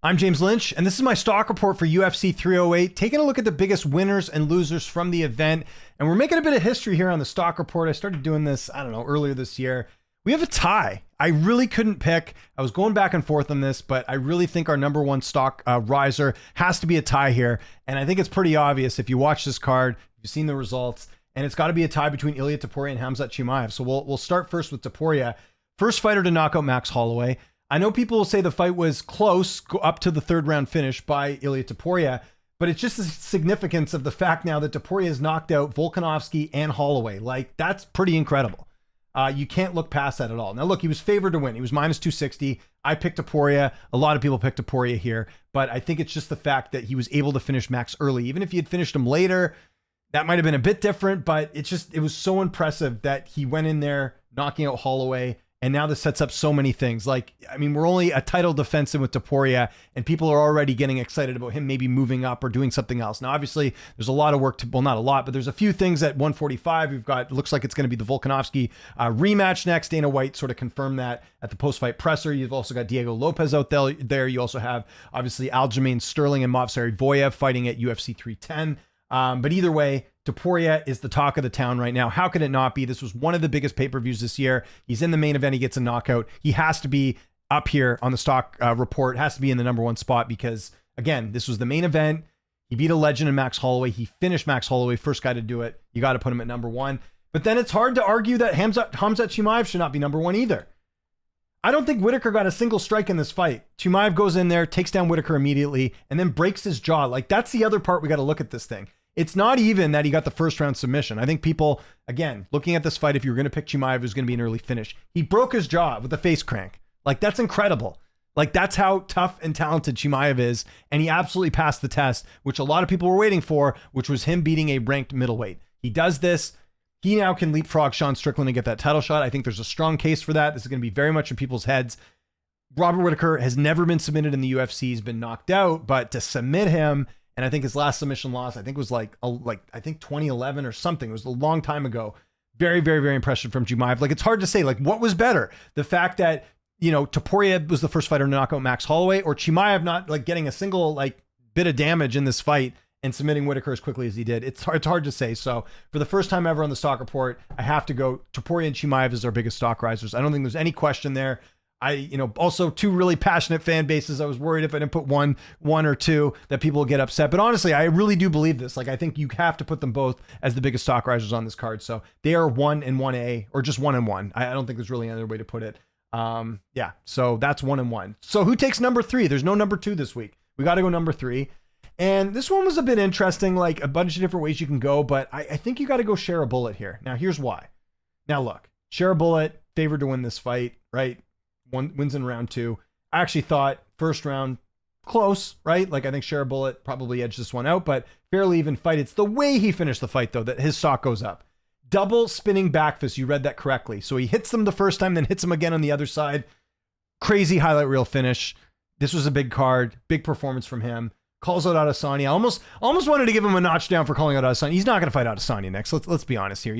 I'm James Lynch, and this is my stock report for UFC 308, taking a look at the biggest winners and losers from the event. And we're making a bit of history here on the stock report. I started doing this, earlier this year. We have a tie. I really couldn't pick. I was going back and forth on this, but I really think our number one stock riser has to be a tie here. And I think it's pretty obvious if you watch this card, you've seen the results, and it's got to be a tie between Ilia Topuria and Khamzat Chimaev. So we'll start first with Topuria. First fighter to knock out Max Holloway. I know people will say the fight was close up to the third round finish by Ilia Topuria, but it's just the significance of the fact now that Topuria has knocked out Volkanovski and Holloway. Like, that's pretty incredible. You can't look past that at all. Now, look, he was favored to win. He was minus 260. I picked Topuria. A lot of people picked Topuria here, but I think it's just the fact that he was able to finish Max early. Even if he had finished him later, that might have been a bit different, but it was so impressive that he went in there knocking out Holloway. And now this sets up so many things. We're only a title defense in with Topuria, and people are already getting excited about him maybe moving up or doing something else. Now, obviously, there's a lot of work well, not a lot, but there's a few things at 145. We've got, looks like it's going to be the Volkanovski rematch next. Dana White sort of confirmed that at the post-fight presser. You've also got Diego Lopez out there. You also have, obviously, Aljamain Sterling and Movsar Evloev fighting at UFC 310. But either way, Topuria is the talk of the town right now. How can it not be? This was one of the biggest pay-per-views this year. He's in the main event. He gets a knockout. He has to be up here on the stock report, has to be in the number one spot because, again, this was the main event. He beat a legend in Max Holloway. He finished Max Holloway, first guy to do it. You got to put him at number one. But then it's hard to argue that Khamzat Chimaev should not be number one either. I don't think Whitaker got a single strike in this fight. Chimaev goes in there, takes down Whitaker immediately, and then breaks his jaw. Like, that's the other part we got to look at this thing. It's not even that he got the first round submission. I think people, again, looking at this fight, if you were going to pick Chimaev, it was going to be an early finish. He broke his jaw with a face crank. Like, that's incredible. Like, that's how tough and talented Chimaev is. And he absolutely passed the test, which a lot of people were waiting for, which was him beating a ranked middleweight. He does this. He now can leapfrog Sean Strickland and get that title shot. I think there's a strong case for that. This is going to be very much in people's heads. Robert Whitaker has never been submitted in the UFC. He's been knocked out, but to submit him, and I think his last submission loss, I think was like 2011 or something. It was a long time ago. Very, very, very impressive from Chimaev. Like, it's hard to say, like, what was better? The fact that, Topuria was the first fighter to knock out Max Holloway, or Chimaev not like getting a single bit of damage in this fight and submitting Whitaker as quickly as he did. It's hard to say. So for the first time ever on the stock report, I have to go Topuria and Chimaev as our biggest stock risers. I don't think there's any question there. Also two really passionate fan bases. I was worried if I didn't put one or two that people will get upset. But honestly, I really do believe this. Like, I think you have to put them both as the biggest stock risers on this card. So they are 1 and 1A, or just 1 and 1. I don't think there's really another way to put it. So that's 1 and 1. So who takes number 3? There's no number 2 this week. We got to go number 3. And this one was a bit interesting, like a bunch of different ways you can go, but I think you got to go share a bullet here. Now, here's why. Now, look, share a bullet, favored to win this fight, right? Wins in round 2. I actually thought first round close, right? Like, I think Share a Bullet probably edged this one out, but fairly even fight. It's the way he finished the fight, though, that his stock goes up. Double spinning back fist. You read that correctly. So he hits them the first time, then hits him again on the other side. Crazy highlight reel finish. This was a big card, big performance from him. Calls out Adesanya. Almost wanted to give him a notch down for calling out Adesanya. He's not going to fight Adesanya next. Let's be honest here.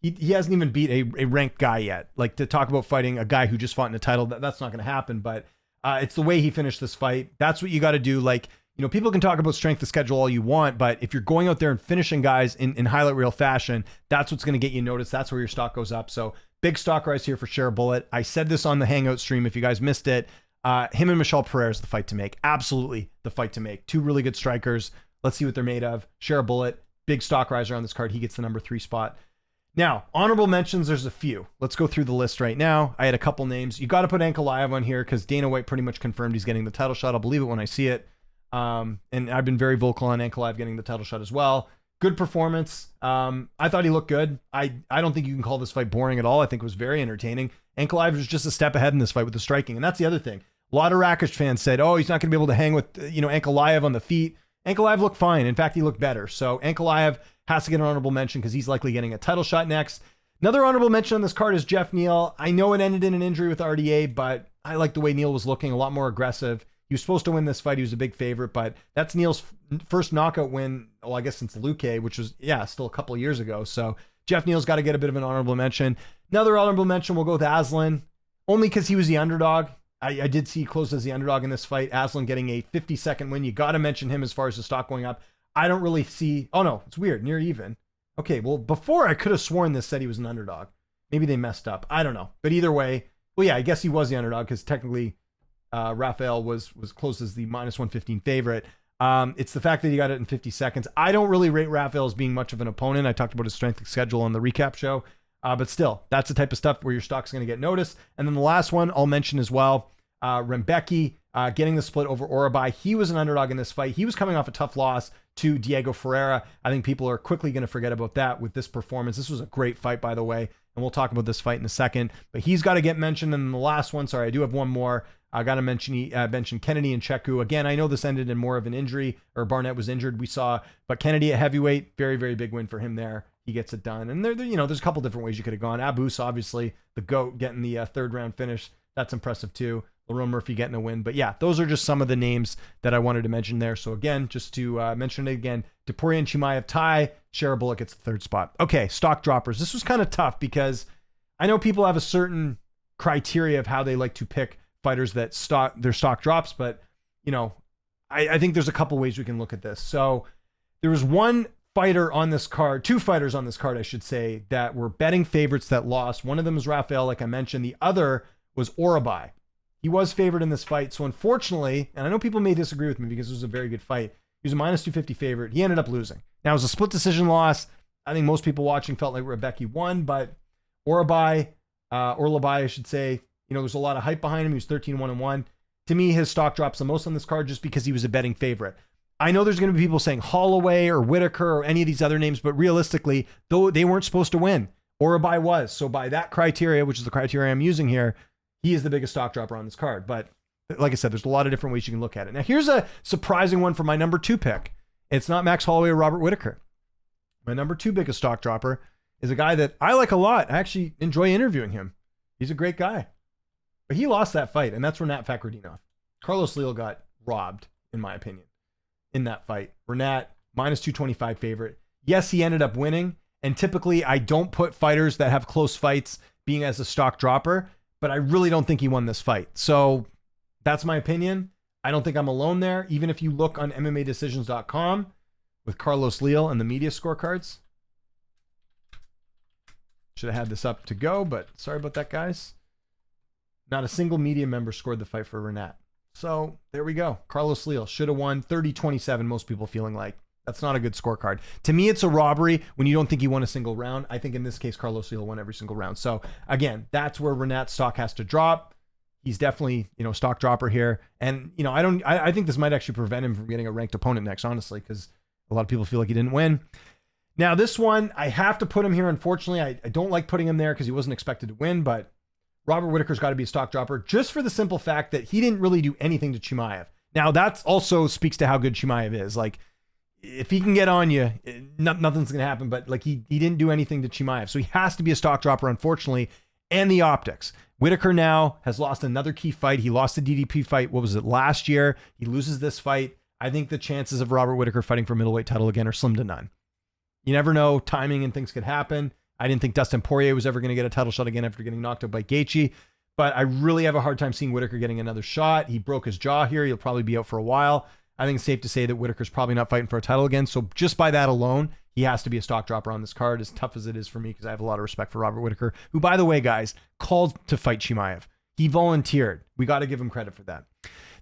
He hasn't even beat a ranked guy yet. Like, to talk about fighting a guy who just fought in a title, that's not going to happen. But it's the way he finished this fight. That's what you got to do. Like, people can talk about strength of schedule all you want, but if you're going out there and finishing guys in highlight reel fashion, that's what's going to get you noticed. That's where your stock goes up. So big stock rise here for Share a Bullet. I said this on the Hangout stream. If you guys missed it, him and Michel Pereira is the fight to make. Absolutely the fight to make. Two really good strikers. Let's see what they're made of. Share a Bullet, big stock riser on this card. He gets the number 3 spot. Now, honorable mentions, there's a few. Let's go through the list right now. I had a couple names. You got to put Ankalaev on here because Dana White pretty much confirmed he's getting the title shot. I'll believe it when I see it. And I've been very vocal on Ankalaev getting the title shot as well. Good performance. I thought he looked good. I don't think you can call this fight boring at all. I think it was very entertaining. Ankalaev was just a step ahead in this fight with the striking. And that's the other thing. A lot of Rakic fans said, oh, he's not going to be able to hang with, Ankalaev on the feet. Ankalaev looked fine. In fact, he looked better. So Ankalaev has to get an honorable mention because he's likely getting a title shot next. Another honorable mention on this card is Jeff Neal. I know it ended in an injury with RDA, but I like the way Neal was looking, a lot more aggressive. He was supposed to win this fight. He was a big favorite, but that's Neal's first knockout win, well, I guess since Luque, which was, still a couple of years ago. So Jeff Neal's got to get a bit of an honorable mention. Another honorable mention, we'll go with Aslan, only because he was the underdog. I did see he closed as the underdog in this fight. Aslan getting a 50-second win. You got to mention him as far as the stock going up. I don't really see. Oh, no, it's weird. Near even. Okay, well, before I could have sworn this said he was an underdog. Maybe they messed up. I don't know. But either way, well, yeah, I guess he was the underdog because technically Rafael was closed as the -115 favorite. It's the fact that he got it in 50 seconds. I don't really rate Rafael as being much of an opponent. I talked about his strength schedule on the recap show. But still, that's the type of stuff where your stock's going to get noticed. And then the last one I'll mention as well, Rembeki getting the split over Urabai. He was an underdog in this fight. He was coming off a tough loss to Diego Ferreira. I think people are quickly going to forget about that with this performance. This was a great fight, by the way, and we'll talk about this fight in a second. But he's got to get mentioned. And then the last one, sorry, I do have one more. I got to mention Kennedy and Cheku. Again, I know this ended in more of an injury, or Barnett was injured, we saw. But Kennedy at heavyweight, very, very big win for him there. He gets it done. And there's a couple different ways you could have gone. Abus, obviously, the GOAT, getting the third round finish. That's impressive too. Lerone Murphy getting a win. But yeah, those are just some of the names that I wanted to mention there. So again, just to mention it again, Topuria and Chimaev tie. Shara Bullock gets the third spot. Okay, stock droppers. This was kind of tough because I know people have a certain criteria of how they like to pick fighters that their stock drops, but I think there's a couple ways we can look at this. So there was one fighter on this card, two fighters on this card, I should say, that were betting favorites that lost. One of them is Rafael, like I mentioned. The other was Urabai. He was favored in this fight. So unfortunately, and I know people may disagree with me because it was a very good fight, he was a -250 favorite. He ended up losing. Now, it was a split decision loss. I think most people watching felt like Rebecca won, but Urabai, I should say, there's a lot of hype behind him. He was 13-1-1. To me, his stock drops the most on this card just because he was a betting favorite. I know there's going to be people saying Holloway or Whitaker or any of these other names, but realistically, though they weren't supposed to win, Urabai was. So by that criteria, which is the criteria I'm using here, he is the biggest stock dropper on this card. But like I said, there's a lot of different ways you can look at it. Now, here's a surprising one for my number 2 pick. It's not Max Holloway or Robert Whitaker. My number 2 biggest stock dropper is a guy that I like a lot. I actually enjoy interviewing him. He's a great guy. But he lost that fight, and that's Renat Fakhretdinov. Carlos Leal got robbed, in my opinion, in that fight. Renat, -225 favorite. Yes, he ended up winning, and typically I don't put fighters that have close fights being as a stock dropper, but I really don't think he won this fight. So that's my opinion. I don't think I'm alone there. Even if you look on MMADecisions.com with Carlos Leal and the media scorecards. Should have had this up to go, but sorry about that, guys. Not a single media member scored the fight for Renat. So there we go. Carlos Leal should have won 30-27, most people feeling like. That's not a good scorecard. To me, it's a robbery when you don't think he won a single round. I think in this case, Carlos Leal won every single round. So again, that's where Renat's stock has to drop. He's definitely, stock dropper here. And, I think this might actually prevent him from getting a ranked opponent next, honestly, because a lot of people feel like he didn't win. Now, this one, I have to put him here. Unfortunately, I don't like putting him there because he wasn't expected to win, but Robert Whitaker's got to be a stock dropper just for the simple fact that he didn't really do anything to Chimaev. Now, that also speaks to how good Chimaev is. Like, if he can get on you, nothing's going to happen, but like he didn't do anything to Chimaev. So he has to be a stock dropper, unfortunately, and the optics. Whitaker now has lost another key fight. He lost the DDP fight. What was it, last year? He loses this fight. I think the chances of Robert Whitaker fighting for middleweight title again are slim to none. You never know. Timing and things could happen. I didn't think Dustin Poirier was ever going to get a title shot again after getting knocked out by Gaethje, but I really have a hard time seeing Whitaker getting another shot. He broke his jaw here. He'll probably be out for a while. I think it's safe to say that Whitaker's probably not fighting for a title again. So just by that alone, he has to be a stock dropper on this card, as tough as it is for me, because I have a lot of respect for Robert Whitaker, who, by the way, guys, called to fight Chimaev. He volunteered. We got to give him credit for that.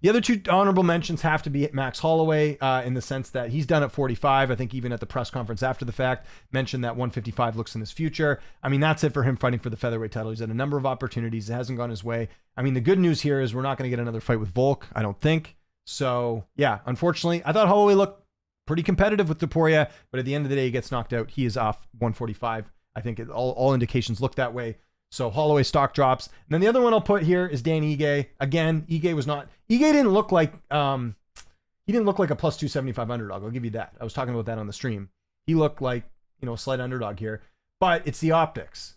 The other two honorable mentions have to be Max Holloway, in the sense that he's done at 45. I think even at the press conference after the fact, mentioned that 155 looks in his future. I mean, that's it for him fighting for the featherweight title. He's had a number of opportunities. It hasn't gone his way. I mean, the good news here is we're not going to get another fight with Volk, I don't think. So, yeah, unfortunately, I thought Holloway looked pretty competitive with Topuria, but at the end of the day, he gets knocked out. He is off 145. I think all indications look that way. So Holloway stock drops. And then the other one I'll put here is Dan Ige. Again, Ige didn't look like he didn't look like a plus 275 underdog. I'll give you that. I was talking about that on the stream. He looked like, a slight underdog here, but it's the optics.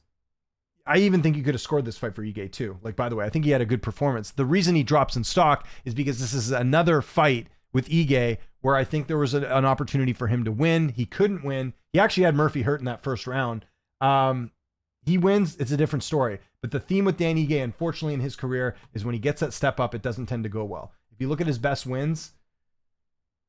I even think you could have scored this fight for Ige too. Like, by the way, I think he had a good performance. The reason he drops in stock is because this is another fight with Ige where I think there was an opportunity for him to win. He couldn't win. He actually had Murphy hurt in that first round. he wins, it's a different story. But the theme with Dan Ige, unfortunately, in his career is when he gets that step up, it doesn't tend to go well. If you look at his best wins,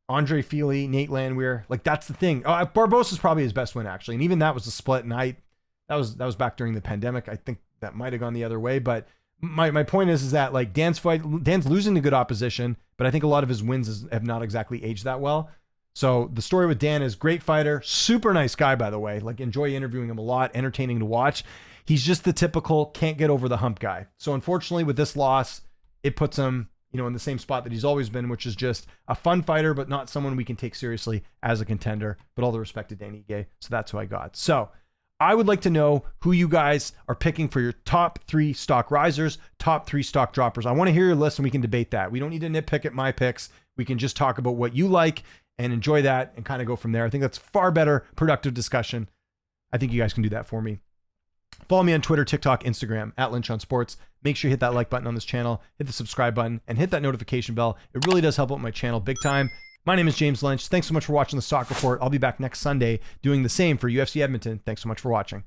Andre Fili, Nate Landwehr, like that's the thing. Barbosa's probably his best win, actually. And even that was a split. And that was back during the pandemic. I think that might have gone the other way. But my point is that like Dan's losing to good opposition, but I think a lot of his wins have not exactly aged that well. So the story with Dan is great fighter, super nice guy, by the way. Like enjoy interviewing him a lot, entertaining to watch. He's just the typical can't get over the hump guy. So unfortunately with this loss, it puts him, in the same spot that he's always been, which is just a fun fighter, but not someone we can take seriously as a contender. But all the respect to Dan Ige. So that's who I got. So I would like to know who you guys are picking for your top 3 stock risers, top 3 stock droppers. I want to hear your list and we can debate that. We don't need to nitpick at my picks. We can just talk about what you like and enjoy that and kind of go from there. I think that's far better productive discussion. I think you guys can do that for me. Follow me on Twitter, TikTok, Instagram, @Lynch on Sports. Make sure you hit that like button on this channel, hit the subscribe button, and hit that notification bell. It really does help out my channel big time. My name is James Lynch. Thanks so much for watching the Stock Report. I'll be back next Sunday doing the same for UFC Edmonton. Thanks so much for watching.